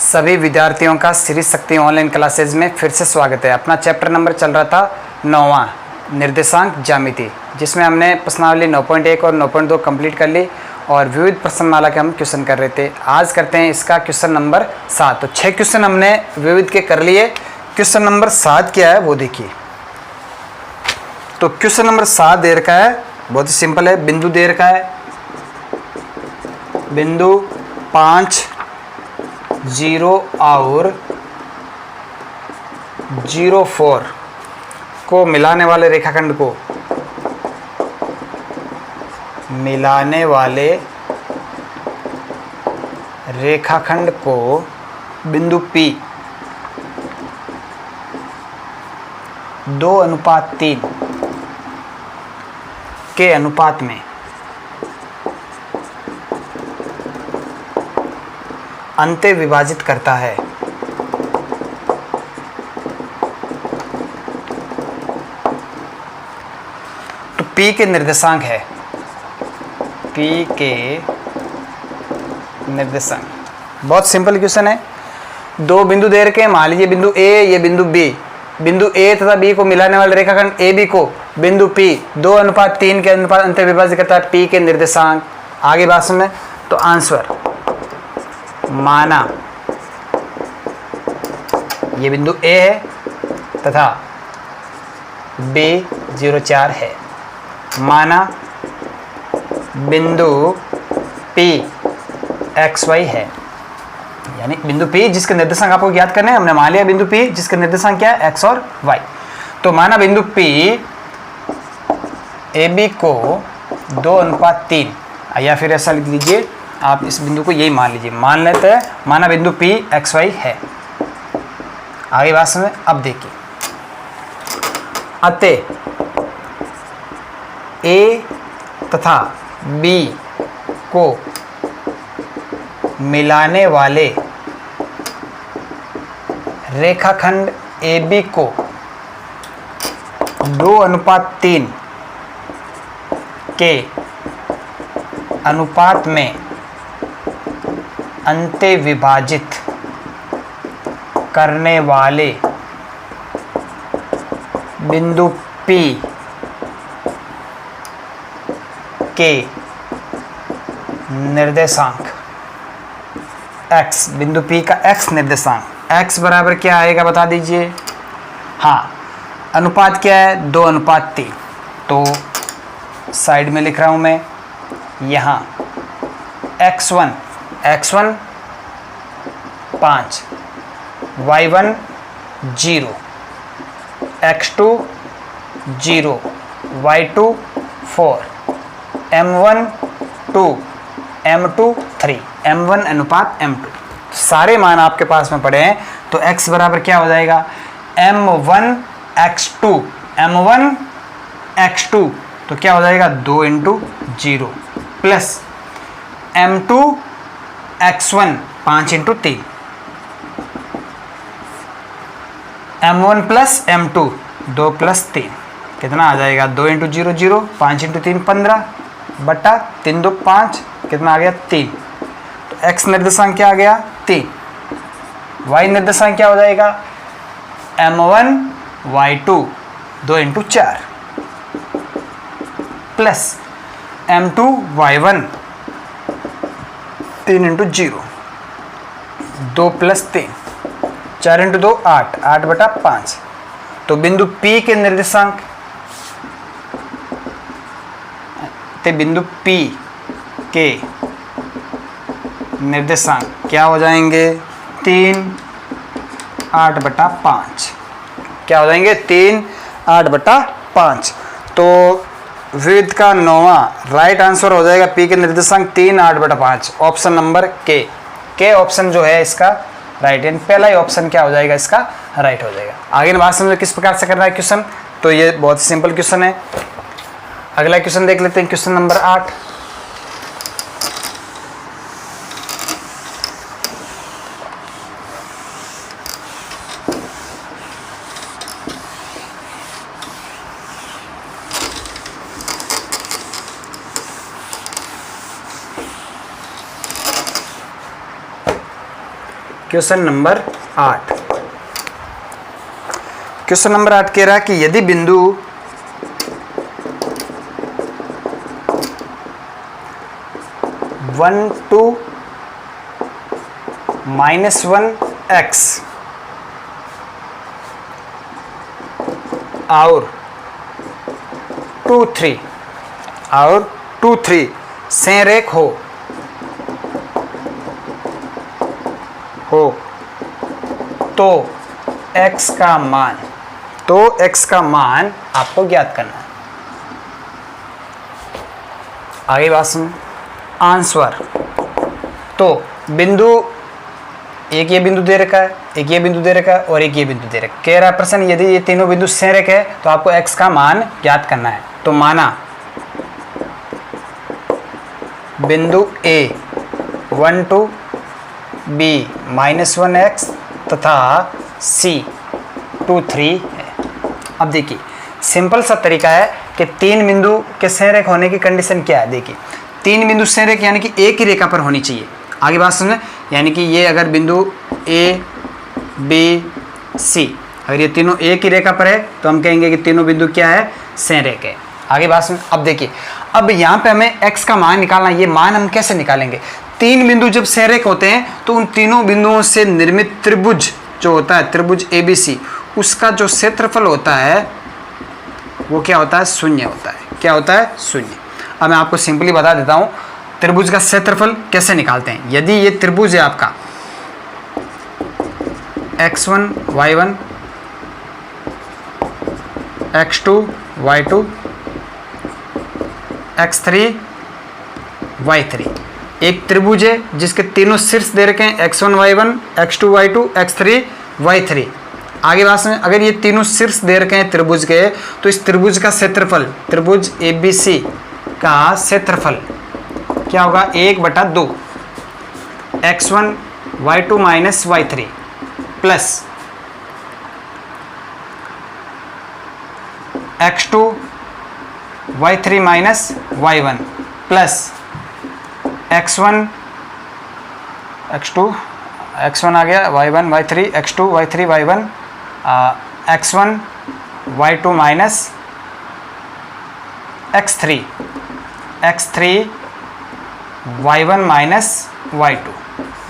सभी विद्यार्थियों का श्री शक्ति ऑनलाइन क्लासेज में फिर से स्वागत है। अपना चैप्टर नंबर चल रहा था 9वां निर्देशांक ज्यामिति, जिसमें हमने प्रश्नावली 9.1 और 9.2 कंप्लीट कर ली और विविध प्रश्नमाला के हम क्वेश्चन कर रहे थे। आज करते हैं इसका क्वेश्चन नंबर 7। तो 6 क्वेश्चन हमने विविध के कर लिए। क्वेश्चन नंबर 7 क्या है वो देखिए। तो क्वेश्चन नंबर 7 दे रखा है, बहुत ही सिंपल है। बिंदु दे रखा है, बिंदु 5, 0 और 0,4 को मिलाने वाले रेखाखंड को बिंदु P 2:3 के अनुपात में अंते विभाजित करता है। तो P के निर्देशांक है, P के निर्देशांक बहुत सिंपल क्वेश्चन है। दो बिंदु दे रखे हैं, मान लीजिए बिंदु A, ये बिंदु B। बिंदु A तथा B को मिलाने वाले रेखाखंड AB को बिंदु P 2:3 के अनुपात अंते विभाजित करता है। P के निर्देशांक आगे भाषण में। तो आंसर माना ये बिंदु A है तथा B 0,4 है। माना बिंदु P XY है, यानी बिंदु P जिसके निर्देशांक आपको याद करने हैं। हमने मान लिया बिंदु P जिसके निर्देशांक क्या है, X और Y। तो माना बिंदु P AB को 2:3, या फिर ऐसा लिख लीजिए आप, इस बिंदु को यही मान लीजिए, मान लेते हैं। माना बिंदु P XY है। आगे बात में अब देखिए, अतः A तथा B को मिलाने वाले रेखाखंड AB को 2:3 के अनुपात में अंते विभाजित करने वाले बिंदु P के निर्देशांक X, बिंदु P का X निर्देशांक X बराबर क्या आएगा बता दीजिए। हाँ, अनुपात क्या है, 2:3। तो साइड में लिख रहा हूं मैं, यहाँ x1 5, y1 0, x2 0, y2 4, m1 2, m2 3, m1 अनुपात m2। सारे मान आपके पास में पड़े हैं। तो x बराबर क्या हो जाएगा, m1 x2 तो क्या हो जाएगा 2 × 0 plus m2 x1 5 × 3, m1 plus m2 2 + 3 कितना आ जाएगा, 2 × 0 0, 5 × 3 15 बटा 3 2 5, कितना आ गया 3। तो x निर्देशांक क्या आ गया 3। y निर्देशांक क्या हो जाएगा, m1 y2 2 × 4 plus m2 y1 3 × 0, 2 + 3, 4 × 2 8, 8 बटा 5। तो बिंदु P के निर्देशांक, बिंदु P के निर्देशांक क्या हो जाएंगे, 3 8 बटा 5। क्या हो जाएंगे, 3 8 बटा 5। तो विविध का 9वां राइट आंसर हो जाएगा P के निर्देशांक 3 8 बटा 5, ऑप्शन नंबर के ऑप्शन जो है इसका राइट, यानी पहला ही ऑप्शन क्या हो जाएगा, इसका राइट हो जाएगा। आगे बात समझो किस प्रकार से करना है क्वेश्चन। तो ये बहुत सिंपल क्वेश्चन है। अगला क्वेश्चन देख लेते हैं, question number 8। Question number 8। Question number 8 कह रहा है कि यदि बिंदु वन टू -1x और 2 3 संरेख हो तो x का मान आपको ज्ञात करना है। आगे बात सुन। आंसर तो बिंदु एक ये बिंदु दे रखा है, एक ये बिंदु दे रखा है और एक ये बिंदु दे रखा है। कह रहा है प्रश्न यदि ये तीनों बिंदु संरेख है तो आपको x का मान ज्ञात करना है। तो माना बिंदु A 1 2 B -1x तथा C 2 3 है। अब देखिए सिंपल सा तरीका है कि तीन बिंदु के संरेख होने की कंडीशन क्या है। देखिए तीन बिंदु संरेख यानी कि एक ही रेखा पर होनी चाहिए। आगे बात समझे, यानी कि ये अगर बिंदु A B C अगर ये तीनों एक ही रेखा पर है तो हम कहेंगे कि तीनों बिंदु क्या है, संरेख है। आगे बात सुन। अब देखिए अब यहाँ पे हमें x का मान निकालना है। ये मान हम कैसे निकालेंगे? तीन बिंदु जब संरेख होते हैं तो उन तीनों बिंदुओं से निर्मित त्रिभुज जो होता है, त्रिभुज ABC, उसका जो क्षेत्रफल होता है वो क्या होता है, शून्य होता है। क्या होता है, शून्य। अब मैं आपको सिंपली बता देता हूँ त्रिभुज का क्षेत्रफल कैसे निकालते हैं। यदि ये त्रिभुज है आपका x1 y1 x2 y2 x3 y3, एक त्रिभुज है जिसके तीनों शीर्ष दे रखे हैं x1 y1 x2 y2 x3 y3। आगे बात में अगर ये तीनों शीर्ष दे रखे हैं त्रिभुज के तो इस त्रिभुज का क्षेत्रफल, त्रिभुज ABC का क्षेत्रफल क्या होगा, 1/2 x1 y2 minus y3 plus x2 y3 minus y1 plus x1 आ गया y1 y3 x2 y3 y1 x1 y2 minus x3 y1 minus y2।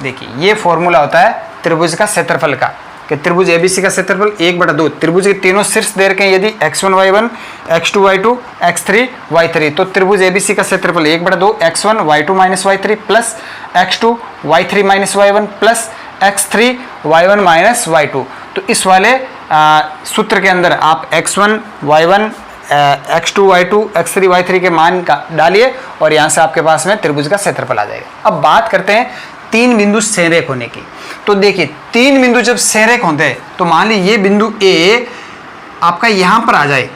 देखिए ये फॉर्मूला होता है त्रिभुज का क्षेत्रफल का कि त्रिभुज ABC का क्षेत्रफल 1/2, त्रिभुज के तीनों शीर्ष दे रखे हैं यदि x1 y1 x2 y2 x3 y3, तो त्रिभुज ABC का क्षेत्रफल 1/2 x1 y2 minus y3 plus x2 y3 minus y1 plus x3 y1 minus y2। तो इस वाले सूत्र के अंदर आप x1 y1 x2 y2 x3 y3 के मान का डालिए और यहाँ से आपके पास में त्रिभुज का क्षेत्रफल आ जाएगा। अब बात करते हैं तीन बिंदु संरेख होने की। तो देखिए तीन बिंदु जब संरेख होते हैं तो मान लीजिए ये बिंदु A आपका यहाँ पर आ जाए,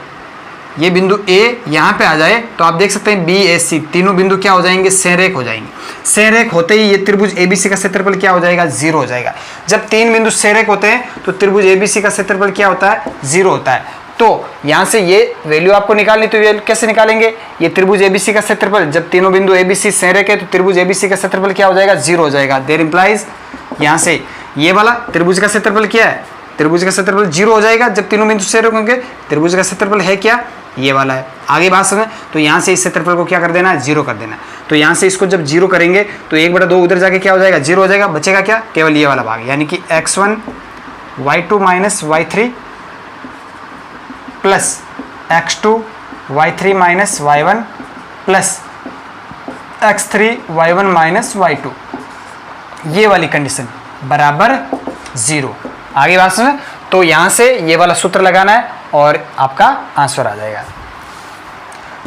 ये बिंदु A यहाँ पे आ जाए तो आप देख सकते हैं BAC तीनों बिंदु क्या हो जाएंगे, संरेख हो जाएंगे। संरेख होते ही ये त्रिभुज ABC का क्षेत्रफल क्या हो जाएगा, 0 हो जाएगा। जब तीन बिंदु संरेख होते हैं तो त्रिभुज ABC का क्षेत्रफल क्या होता है, 0 होता है। तो यहाँ से ये वैल्यू आपको निकालनी, तो ये कैसे निकालेंगे, ये त्रिभुज ABC का क्षेत्रफल, जब तीनों बिंदु ABC संरेख है तो त्रिभुज ABC का क्षेत्रफल क्या हो जाएगा, 0 हो जाएगा। देयर इंप्लाइज यहाँ से ये वाला त्रिभुज का क्षेत्रफल क्या है, त्रिभुज का क्षेत्रफल 0 हो जाएगा जब तीनों बिंदु संरेख होंगे। त्रिभुज का क्षेत्रफल है क्या, ये वाला है। आगे बात समझ, तो यहाँ से इस क्षेत्रफल को क्या कर देना है, 0 कर देना है। तो यहाँ से इसको जब 0 करेंगे तो 1/2 उधर जाके क्या हो जाएगा, 0 हो जाएगा। बचेगा क्या, केवल ये वाला भाग, यानी कि x1 y2 minus y3 plus x2 y3 minus y1 plus x3 y1 minus y2, ये वाली कंडीशन बराबर 0। आगे बात सुन, तो यहां से ये वाला सूत्र लगाना है और आपका आंसर आ जाएगा।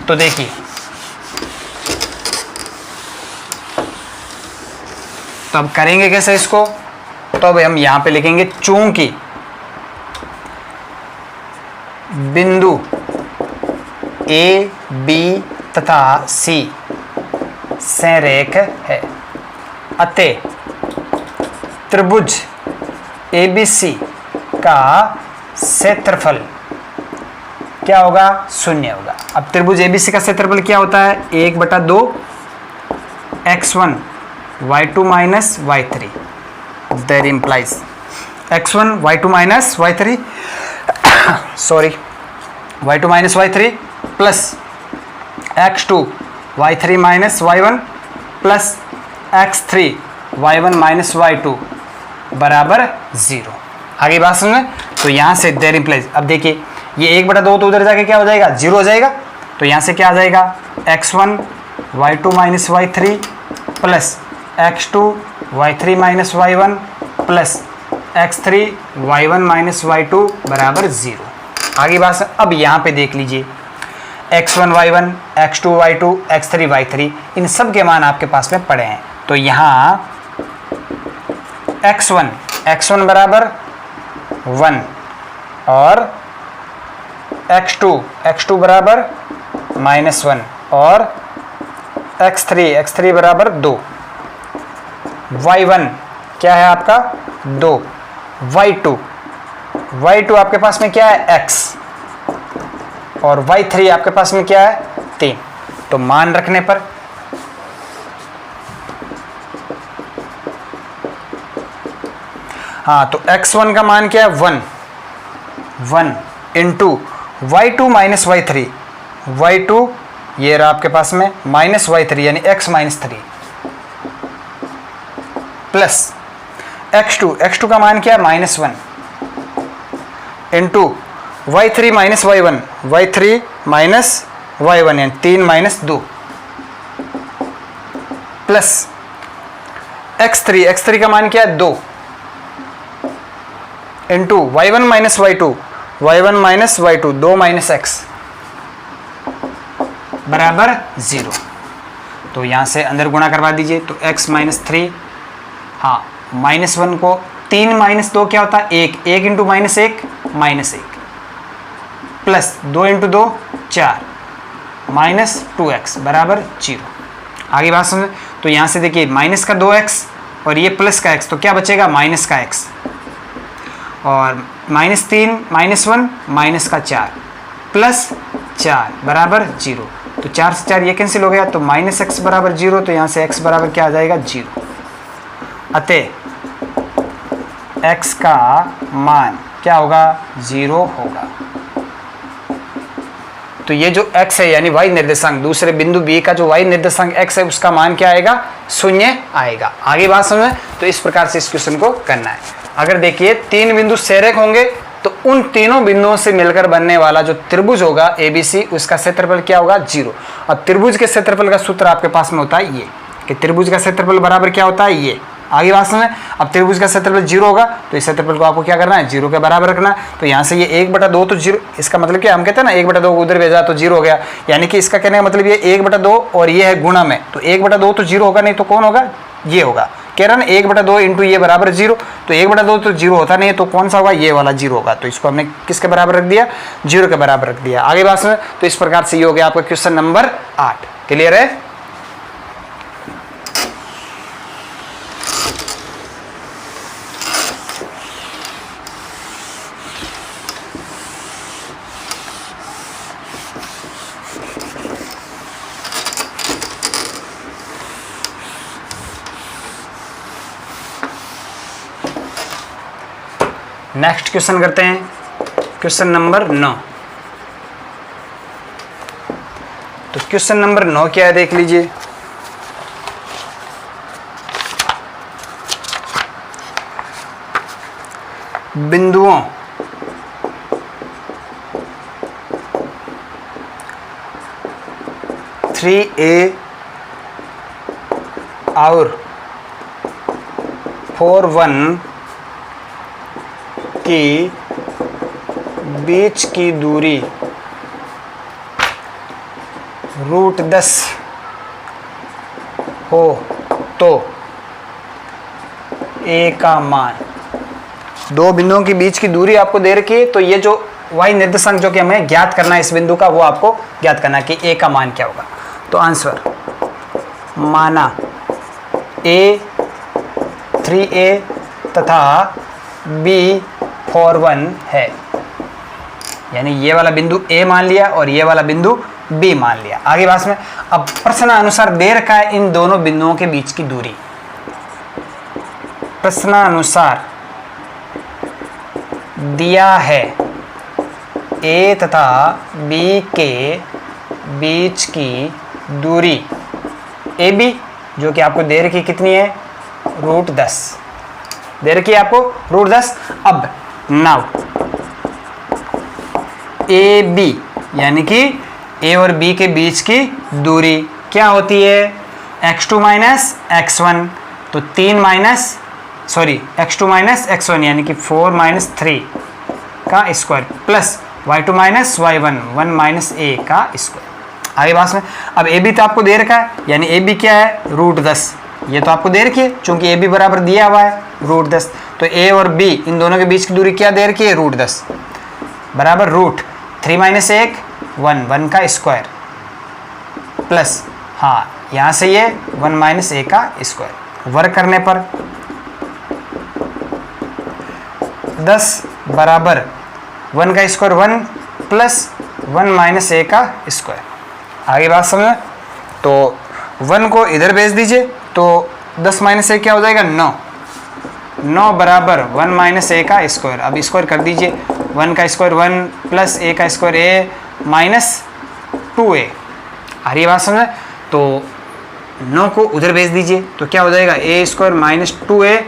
तो देखिए तो अब करेंगे कैसे इसको, तो अब हम यहां पे लिखेंगे चूंकि बिंदु A, B तथा C संरेख है अतः त्रिभुज ABC का क्षेत्रफल क्या होगा, 0 होगा। अब त्रिभुज ABC का क्षेत्रफल क्या होता है, 1/2 x1 y2 minus y3 there implies x1 y2 minus y3 sorry y2 minus y3 plus x2 y3 minus y1 plus x3 y1 minus y2 बराबर 0। आगे बात समझ में? तो यहाँ से देयर इम्प्लाइज, अब देखिए ये 1/2 तो उधर जाके क्या हो जाएगा 0 हो जाएगा, तो यहाँ से क्या आ जाएगा x1 y2 minus y3 plus x2 y3 minus y1 plus x3 y1 minus y2 बराबर 0। आगे बात, अब यहाँ पे देख लीजिए x1 y1 x2 y2 x3 y3 इन सब के मान आपके पास में पड़े हैं। तो यहाँ x1 बराबर 1 और x2 बराबर -1 और x3 बराबर 2, y1 क्या है आपका 2, y2 आपके पास में क्या है x और y3 आपके पास में क्या है 3। तो मान रखने पर हाँ, तो x1 का मान क्या है 1 इंटू y2 माइनस y3 ये रहा आपके पास में माइनस y3 यानी x माइनस 3 प्लस x2 का मान क्या है -1 इंटू y3 माइनस y1 यानी 3 माइनस 2 प्लस x3 का मान क्या है 2 into y1 minus y2 2 minus x बराबर 0। तो यहाँ से अंदर गुणा करवा दीजिए, तो x माइनस 3, हाँ -1 को 3 माइनस 2 क्या होता है 1 into -1 -1 plus 2 into 2 4 minus 2x बराबर 0। आगे बात समझ, तो यहाँ से देखिए माइनस का 2x और ये प्लस का x, तो क्या बचेगा माइनस का x और -3 -1 माइनस का 4 प्लस 4 बराबर 0। तो 4 से 4 ये कैंसिल हो गया, तो -x बराबर 0, तो यहाँ से x बराबर क्या आ जाएगा 0। अतः x का मान क्या होगा 0 होगा। तो ये जो x है यानी y निर्देशांक, दूसरे बिंदु B का जो y निर्देशांक x है उसका मान क्या आएगा 0 आएगा। आगे बात समझ, तो इस प्रकार से इस क्वेश्चन को करना है। अगर देखिए 3 बिंदु सेरक होंगे तो उन तीनों बिंदुओं से मिलकर बनने वाला जो त्रिभुज होगा ABC उसका क्षेत्रफल क्या होगा 0। और त्रिभुज के क्षेत्रफल का सूत्र आपके पास में होता है ये कि त्रिभुज का क्षेत्रफल बराबर क्या होता है ये। आगे बात समझ, अब त्रिभुज का क्षेत्रफल 0 होगा तो इस क्षेत्रफल को आपको क्या करना है 0 के बराबर रखना है। तो यहाँ से ये 1/2 तो 0, इसका मतलब क्या हम कहते हैं ना 1/2 उधर भेजा तो 0 हो गया, यानी कि इसका कहने का मतलब ये 1/2 और ये है गुणा में, तो 1/2 तो 0 होगा, नहीं तो कौन होगा ये होगा। कह रहा ना 1/2 इंटू ये बराबर 0, तो 1/2 तो 0 होता नहीं है, तो कौन सा होगा ये वाला 0 होगा। तो इसको हमने किसके बराबर रख दिया 0 के बराबर रख दिया। आगे बात समझ, तो इस प्रकार से ये हो गया आपका क्वेश्चन नंबर 8। क्लियर है? नेक्स्ट क्वेश्चन करते हैं, क्वेश्चन नंबर 9। तो क्वेश्चन नंबर 9 क्या है देख लीजिए। बिंदुओं (3a) और 4(1) की बीच की दूरी √10 हो तो a का मान। दो बिंदुओं के बीच की दूरी आपको दे रखी है, तो ये जो y निर्देशांक जो कि हमें ज्ञात करना है इस बिंदु का, वो आपको ज्ञात करना है कि a का मान क्या होगा। तो आंसर माना a 3a तथा b 4(1) है, यानी ये वाला बिंदु A मान लिया और ये वाला बिंदु B मान लिया। आगे बात में, अब प्रश्न अनुसार दे रखा है इन दोनों बिंदुओं के बीच की दूरी प्रश्नानुसार दिया है ए तथा बी के बीच की दूरी ए बी जो कि आपको दे रखी कितनी है, √10 दे रखी है आपको √10। अब नाउ ए बी यानी कि ए और बी के बीच की दूरी क्या होती है, x2 माइनस x1, तो 3 माइनस x2 माइनस x1 यानी कि 4 माइनस 3 का square plus y2 minus y1 1 minus a का स्क्वायर। आगे बात में अब ए बी तो आपको दे रखा है, यानी ए बी क्या है, √10, ये तो आपको दे रखी है चूंकि ए बी बराबर दिया हुआ है √10, तो ए और बी इन दोनों के बीच की दूरी क्या दे रखी है, √10 बराबर √3 माइनस 1 1 का स्क्वायर प्लस हाँ यहाँ से ये 1 माइनस a का स्क्वायर। वर्क करने पर 10 बराबर 1 का स्क्वायर 1 प्लस 1 माइनस a का स्क्वायर। आगे बात समझ, तो 1 को इधर भेज दीजिए तो 10 माइनस a क्या हो जाएगा, 9 बराबर 1 माइनस a का स्क्वायर। अब स्क्वायर कर दीजिए, 1 का स्क्वायर 1 प्लस a का स्क्वायर a माइनस 2a। आ रही है बात समझ, तो 9 को उधर भेज दीजिए तो क्या हो जाएगा, a स्क्वायर माइनस 2a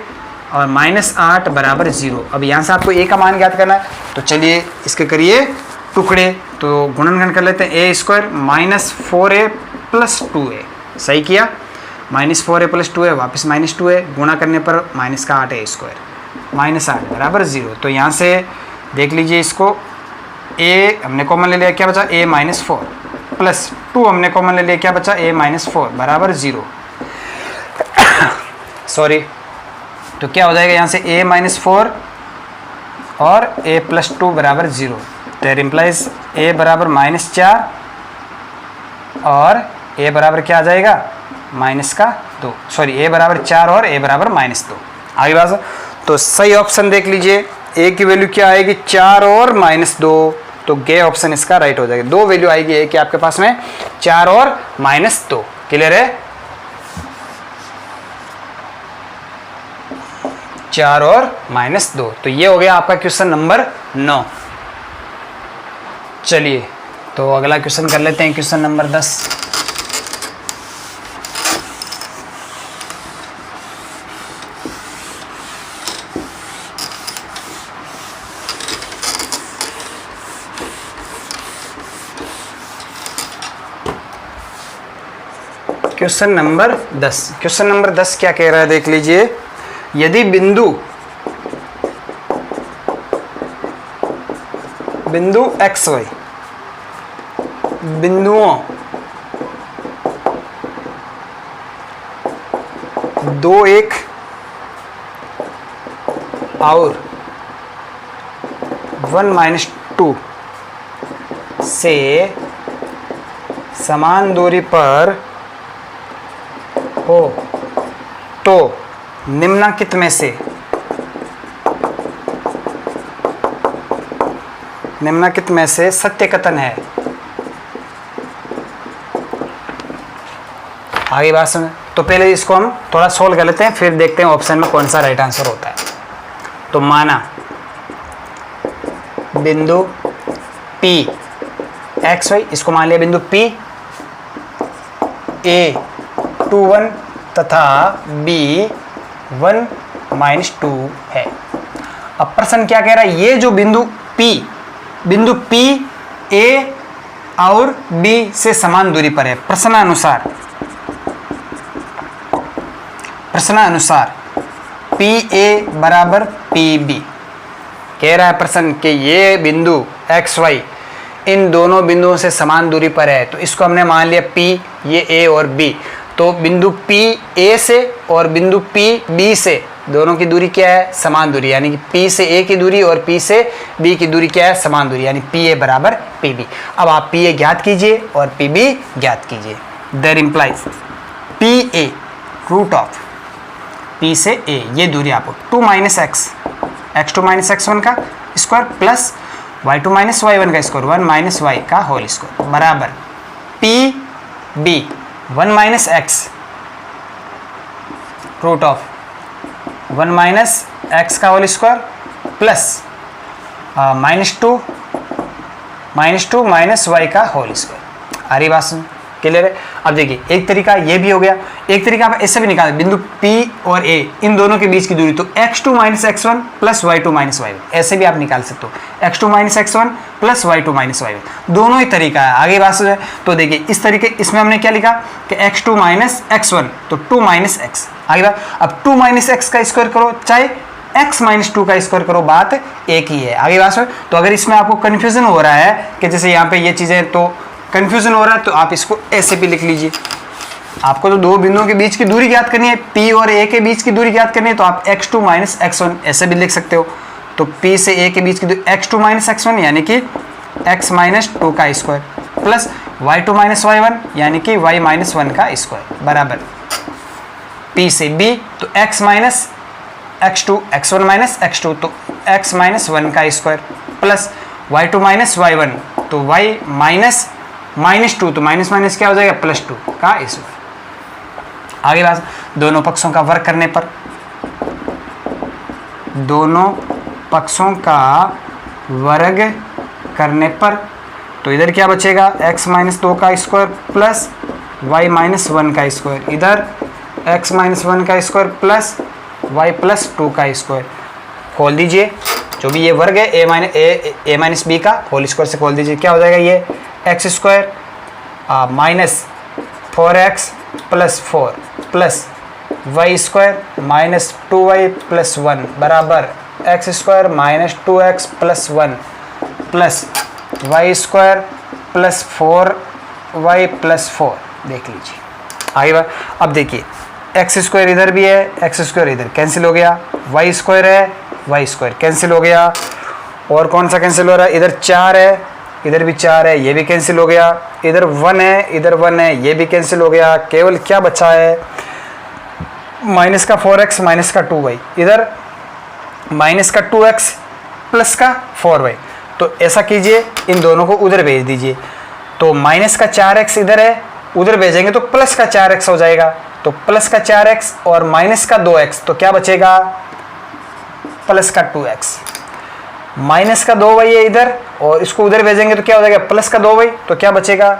और माइनस 8 बराबर 0। अब यहाँ से आपको a का मान ज्ञात करना है, तो चलिए इसके करिए टुकड़े, तो गुणनखंड कर लेते हैं। a square minus 4a plus 2a, सही किया, माइनस 4a प्लस 2a वापस माइनस 2a, गुणा करने पर माइनस का 8a स्क्वायर माइनस 8 बराबर 0। तो यहाँ से देख लीजिए इसको, a हमने कॉमन ले लिया, क्या बचा, a माइनस 4 प्लस 2 हमने कॉमन ले लिया, क्या बचा, a माइनस 4 बराबर 0। सॉरी, तो क्या हो जाएगा यहाँ से a माइनस 4 और a प्लस 2 बराबर 0, देयर इम्प्लाइज a बराबर माइनस 4 और a बराबर क्या आ जाएगा, माइनस का 2, सॉरी a बराबर 4 और a बराबर माइनस 2। आगे बात, तो सही ऑप्शन देख लीजिए, a की वैल्यू क्या आएगी, 4 और माइनस 2, तो गे ऑप्शन इसका राइट हो जाएगा। दो वैल्यू आएगी a की आपके पास में, 4 और माइनस 2। क्लियर है, 4 और माइनस 2। तो ये हो गया आपका क्वेश्चन नंबर 9। चलिए तो अगला क्वेश्चन कर लेते हैं, question number 10। Question number 10, question number 10 क्या कह रहा है देख लीजिए, यदि बिंदु एक्स वाई बिंदुओं 2 1 और 1 -2 से समान दूरी पर हो तो निम्नलिखित में से सत्य कथन है। आगे बात सुन, तो पहले इसको हम थोड़ा सोल्व कर लेते हैं, फिर देखते हैं ऑप्शन में कौन सा राइट आंसर होता है। तो माना बिंदु P एक्स वाई, इसको मान लिया बिंदु P A 2 1 तथा B 1 -2 है। अब प्रश्न क्या कह रहा है, ये जो बिंदु P A और B से समान दूरी पर है, प्रश्नानुसार PA बराबर PB कह रहा है प्रश्न कि ये बिंदु XY इन दोनों बिंदुओं से समान दूरी पर है। तो इसको हमने मान लिया P, ये A और B, तो बिंदु P A से और बिंदु P B से दोनों की दूरी क्या है, समान दूरी, यानी कि P से A की दूरी और P से B की दूरी क्या है, समान दूरी, यानी PA बराबर PB। अब आप PA ज्ञात कीजिए और PB ज्ञात कीजिए। That implies PA root of P से A, ये दूरी आपको 2 x x2 -x1 का स्क्वायर प्लस y2 -y1 का स्क्वायर 1 y का होल स्क्वायर बराबर PB 1 x root of 1 minus X का whole square plus -2 minus Y का होल स्क्वायर। आ रही बात सुन, क्लियर है। अब देखिए एक तरीका ये भी हो गया, एक तरीका आप ऐसे भी निकाल बिंदु P और A इन दोनों के बीच की दूरी, तो x2 minus x1 plus y2 minus y1, ऐसे भी आप निकाल सकते हो x2 minus x1 plus y2 minus y1, दोनों ही तरीका है। आगे बात है तो देखिए इस तरीके, इसमें हमने क्या लिखा कि x2 माइनस x1 तो 2 माइनस x। आगे बात, अब 2 माइनस x का स्क्वायर करो चाहे x माइनस 2 का स्क्वायर करो, बात एक ही है। आगे बात है तो अगर इसमें आपको कन्फ्यूजन हो रहा है कि जैसे यहाँ पे ये चीज़ें तो कंफ्यूजन हो रहा है, तो आप इसको ऐसे भी लिख लीजिए। आपको तो दो बिंदुओं के बीच की दूरी ज्ञात करनी है, P और A के बीच की दूरी ज्ञात करनी है, तो आप x2 माइनस x1 ऐसे भी लिख सकते हो। तो P से A के बीच की दूरी x2 माइनस x1 यानी कि x माइनस 2 का square plus y2 minus y1 यानी कि y माइनस 1 का स्क्वायर बराबर P से B तो x minus x2 x1 minus x2 तो x माइनस 1 का square plus y2 minus y1 तो y माइनस -2 तो माइनस माइनस क्या हो जाएगा +2 का स्क्वायर। आगे बात, दोनों पक्षों का वर्ग करने पर, दोनों पक्षों का वर्ग करने पर तो इधर क्या बचेगा x माइनस 2 का स्क्वायर प्लस y माइनस 1 का स्क्वायर, इधर x माइनस 1 का स्क्वायर प्लस y प्लस 2 का स्क्वायर। खोल दीजिए जो भी ये वर्ग है a माइनस बी का होल स्क्वायर से खोल दीजिए, क्या हो जाएगा ये x square minus 4x plus 4 plus y square minus 2y plus 1 बराबर x square minus 2x plus 1 plus y square plus 4y plus 4। देख लीजिए आगे बात। अब देखिए एक्स स्क्वायर इधर भी है, एक्स स्क्वायर इधर कैंसिल हो गया, वाई स्क्वायर है, वाई स्क्वायर कैंसिल हो गया, और कौन सा कैंसिल हो रहा है, इधर 4 है, इधर भी 4 है, ये भी कैंसिल हो गया, इधर 1 है, इधर 1 है, ये भी कैंसिल हो गया। केवल क्या बचा है माइनस का 4x माइनस का 2y, इधर माइनस का 2x प्लस का 4y। तो ऐसा कीजिए इन दोनों को उधर भेज दीजिए, तो माइनस का 4x इधर है, उधर भेजेंगे तो प्लस का 4x हो जाएगा, तो प्लस का 4x और माइनस का 2x तो क्या बचेगा प्लस का 2x, माइनस का 2y है इधर और इसको उधर भेजेंगे तो क्या हो जाएगा प्लस का 2y, तो क्या बचेगा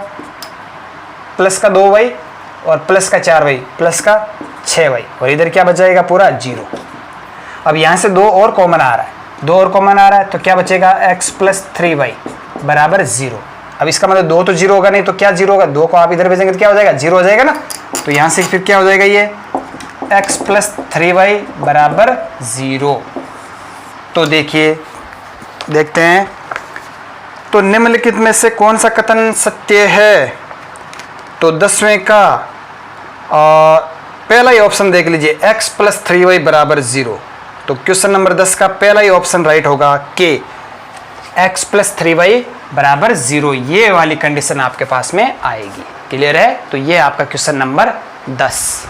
प्लस का 2y और प्लस का 4y प्लस का 6y, और इधर क्या बच जाएगा पूरा 0। अब यहाँ से 2 और कॉमन आ रहा है, 2 और कॉमन आ रहा है तो क्या बचेगा x प्लस 3y बराबर 0। अब इसका मतलब 2 तो 0 होगा नहीं, तो क्या 0 होगा, 2 को आप इधर भेजेंगे तो क्या हो जाएगा 0 हो जाएगा ना, तो यहाँ से फिर क्या हो जाएगा ये x प्लस 3y बराबर 0। तो देखिए देखते हैं तो निम्नलिखित में से कौन सा कथन सत्य है, तो 10वें का पहला ही ऑप्शन देख लीजिए x प्लस 3y बराबर 0, तो क्वेश्चन नंबर 10 का पहला ही ऑप्शन राइट होगा कि x प्लस 3y बराबर 0, ये वाली कंडीशन आपके पास में आएगी। क्लियर है, तो ये आपका क्वेश्चन नंबर 10।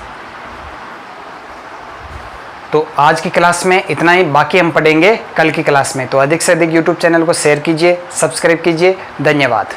तो आज की क्लास में इतना ही, बाकी हम पढ़ेंगे कल की क्लास में। तो अधिक से अधिक यूट्यूब चैनल को शेयर कीजिए, सब्सक्राइब कीजिए। धन्यवाद।